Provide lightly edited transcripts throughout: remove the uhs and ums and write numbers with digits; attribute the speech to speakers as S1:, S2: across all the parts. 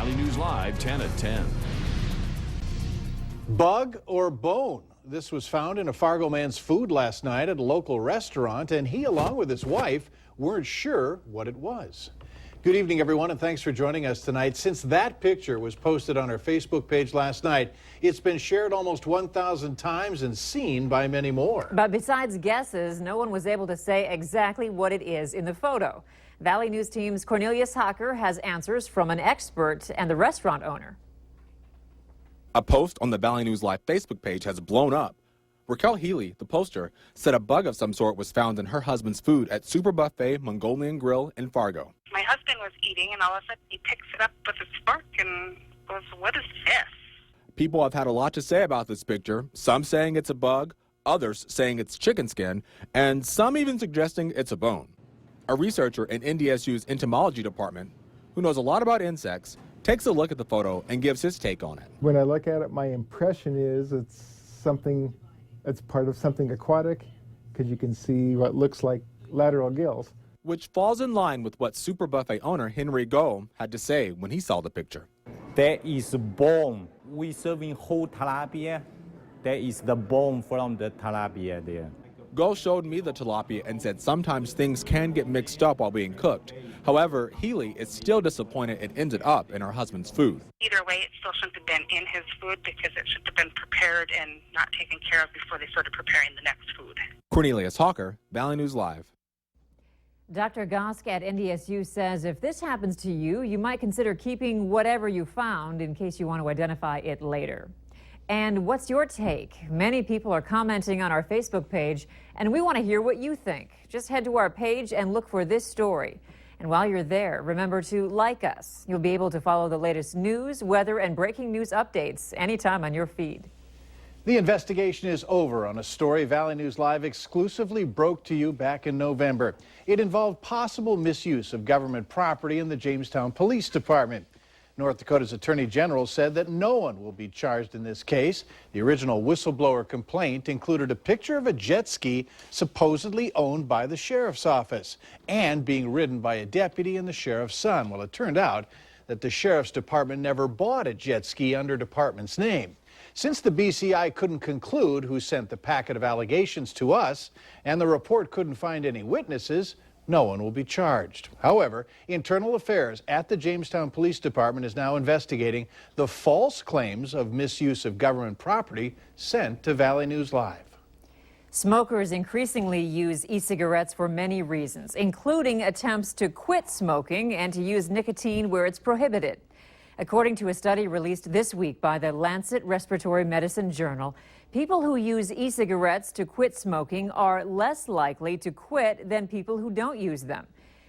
S1: Valley News Live, 10 at 10.
S2: Bug or bone? This was found in a Fargo man's food last night at a local restaurant, and he, along with his wife, weren't sure what it was. Good evening, everyone, and thanks for joining us tonight. Since that picture was posted on our Facebook page last night, it's been shared almost 1,000 times and seen by many more.
S3: But besides guesses, no one was able to say exactly what it is in the photo. Valley News Team's Cornelius Hocker has answers from an expert and the restaurant owner.
S4: A post on the Valley News Live Facebook page has blown up. Raquel Healy, the poster, said a bug of some sort was found in her husband's food at Super Buffet Mongolian Grill in Fargo.
S5: My husband was eating, and all of a sudden he picks it up with a fork and goes, "What is this?"
S4: People have had a lot to say about this picture, some saying it's a bug, others saying it's chicken skin, and some even suggesting it's a bone. A researcher in NDSU's entomology department, who knows a lot about insects, takes a look at the photo and gives his take on it.
S6: When I look at it, my impression is it's something, it's part of something aquatic, because you can see what looks like lateral gills.
S4: Which falls in line with what Super Buffet owner Henry Go had to say when he saw the picture.
S7: That is bone. We serving whole tilapia. That is the bone from the tilapia there.
S4: Go showed me the tilapia and said sometimes things can get mixed up while being cooked. However, Healy is still disappointed it ended up in her husband's food.
S5: Either way, it still shouldn't have been in his food because it should have been prepared and not taken care of before they started preparing the next food.
S4: Cornelius Hocker, Valley News Live.
S3: Dr. Gosk at NDSU says if this happens to you, you might consider keeping whatever you found in case you want to identify it later. And what's your take? Many people are commenting on our Facebook page, and we want to hear what you think. Just head to our page and look for this story. And while you're there, remember to like us. You'll be able to follow the latest news, weather, and breaking news updates anytime on your feed.
S2: The investigation is over on a story Valley News Live exclusively broke to you back in November. It involved possible misuse of government property in the Jamestown Police Department. North Dakota's Attorney General said that no one will be charged in this case. The original whistleblower complaint included a picture of a jet ski supposedly owned by the sheriff's office and being ridden by a deputy and the sheriff's son. Well, it turned out that the sheriff's department never bought a jet ski under department's name. Since the BCI couldn't conclude who sent the packet of allegations to us and the report couldn't find any witnesses, no one will be charged. However, Internal Affairs at the Jamestown Police Department is now investigating the false claims of misuse of government property sent to Valley News Live.
S3: Smokers increasingly use e-cigarettes for many reasons, including attempts to quit smoking and to use nicotine where it's prohibited. According to a study released this week by the Lancet Respiratory Medicine Journal, people who use e-cigarettes to quit smoking are less likely to quit than people who don't use them.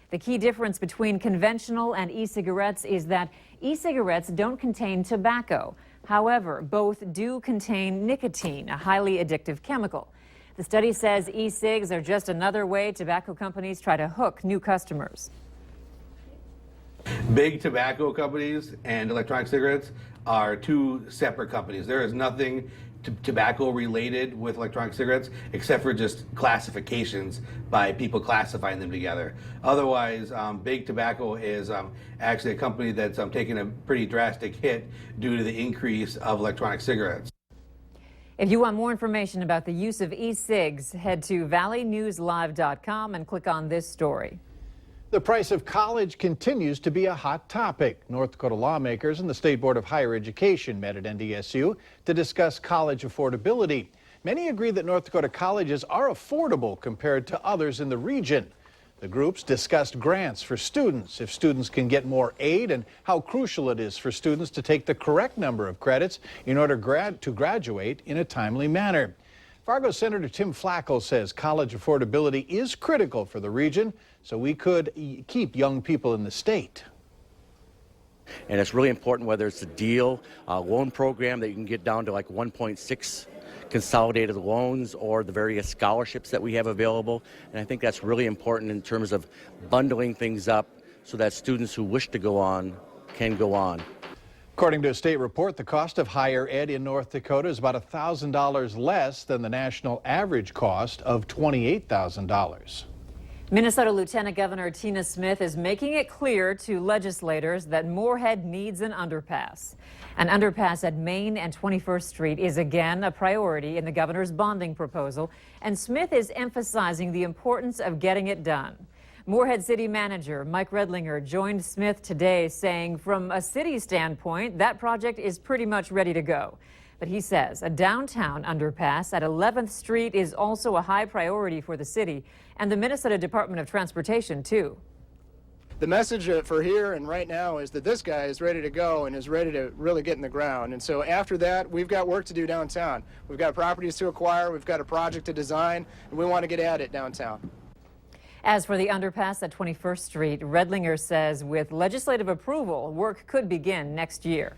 S3: The key difference between conventional and e-cigarettes is that e-cigarettes don't contain tobacco. However, both do contain nicotine, a highly addictive chemical. The study says e-cigs are just another way tobacco companies try to hook new customers.
S8: Big tobacco companies and electronic cigarettes are two separate companies. There is nothing tobacco related with electronic cigarettes except for just classifications by people classifying them together. Otherwise, Big Tobacco is actually a company that's taking a pretty drastic hit due to the increase of electronic cigarettes.
S3: If you want more information about the use of e-cigs, head to valleynewslive.com and click on this story.
S2: The price of college continues to be a hot topic. North Dakota lawmakers and the State Board of Higher Education met at NDSU to discuss college affordability. Many agree that North Dakota colleges are affordable compared to others in the region. The groups discussed grants for students, if students can get more aid, and how crucial it is for students to take the correct number of credits in order to graduate in a timely manner. Fargo Senator Tim Flacco says college affordability is critical for the region, so we could keep young people in the state.
S9: And it's really important whether it's a deal, loan program that you can get down to like 1.6 consolidated loans or the various scholarships that we have available. And I think that's really important in terms of bundling things up so that students who wish to go on can go on.
S2: According to a state report, the cost of higher ed in North Dakota is about $1,000 less than the national average cost of $28,000.
S3: Minnesota Lieutenant Governor Tina Smith is making it clear to legislators that Moorhead needs an underpass. An underpass at Main and 21st Street is again a priority in the governor's bonding proposal, and Smith is emphasizing the importance of getting it done. Moorhead City Manager Mike Redlinger joined Smith today, saying from a city standpoint, that project is pretty much ready to go. But he says a downtown underpass at 11th Street is also a high priority for the city and the Minnesota Department of Transportation, too.
S10: The message for here and right now is that this guy is ready to go and is ready to really get in the ground. And so after that, we've got work to do downtown. We've got properties to acquire, we've got a project to design, and we want to get at it downtown.
S3: As for the underpass at 21st Street, Redlinger says with legislative approval, work could begin next year.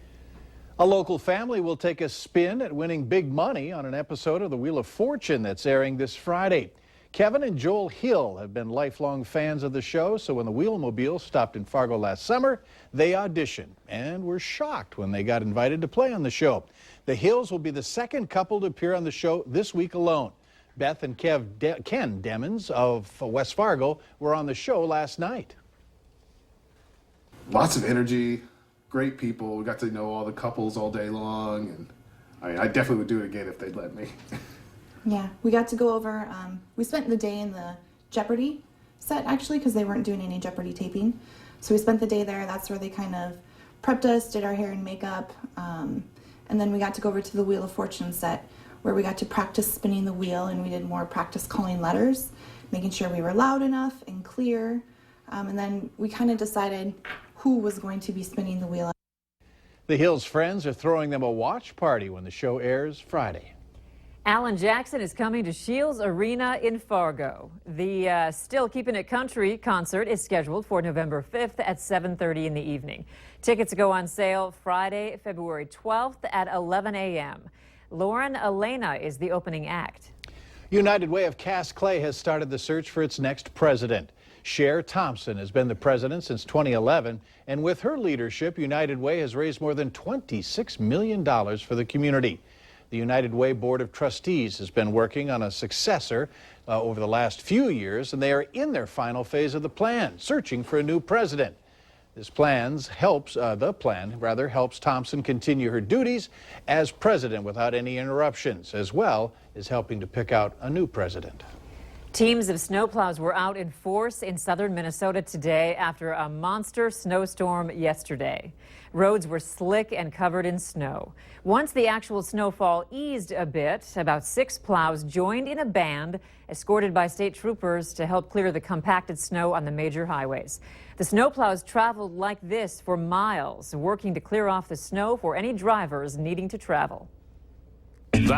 S2: A local family will take a spin at winning big money on an episode of The Wheel of Fortune that's airing this Friday. Kevin and Joel Hill have been lifelong fans of the show, so when the Wheelmobile stopped in Fargo last summer, they auditioned and were shocked when they got invited to play on the show. The Hills will be the second couple to appear on the show this week alone. Beth and Ken Demmons of West Fargo were on the show last night.
S11: Lots of energy, great people. We got to know all the couples all day long, and I definitely would do it again if they'd let me.
S12: Yeah, we got to go over, we spent the day in the Jeopardy set actually because they weren't doing any Jeopardy taping. So we spent the day there. That's where they kind of prepped us, did our hair and makeup, and then we got to go over to the Wheel of Fortune set where we got to practice spinning the wheel, and we did more practice calling letters, making sure we were loud enough and clear, and then we kind of decided who was going to be spinning the wheel.
S2: The Hills friends are throwing them a watch party when the show airs Friday.
S3: Alan Jackson is coming to Shields Arena in Fargo. The Still Keeping It Country concert is scheduled for November 5th at 7:30 in the evening. Tickets go on sale Friday, February 12th at 11 a.m. Lauren Elena is the opening act.
S2: United Way of Cass Clay has started the search for its next president. Cher Thompson has been the president since 2011, and with her leadership, United Way has raised more than $26 million for the community. The United Way Board of Trustees has been working on a successor over the last few years, and they are in their final phase of the plan, searching for a new president. The plan helps Thompson continue her duties as president without any interruptions, as well as helping to pick out a new president.
S3: Teams of snowplows were out in force in southern Minnesota today after a monster snowstorm yesterday. Roads were slick and covered in snow. Once the actual snowfall eased a bit, about 6 plows joined in a band escorted by state troopers to help clear the compacted snow on the major highways. The snowplows traveled like this for miles, working to clear off the snow for any drivers needing to travel.
S1: Valley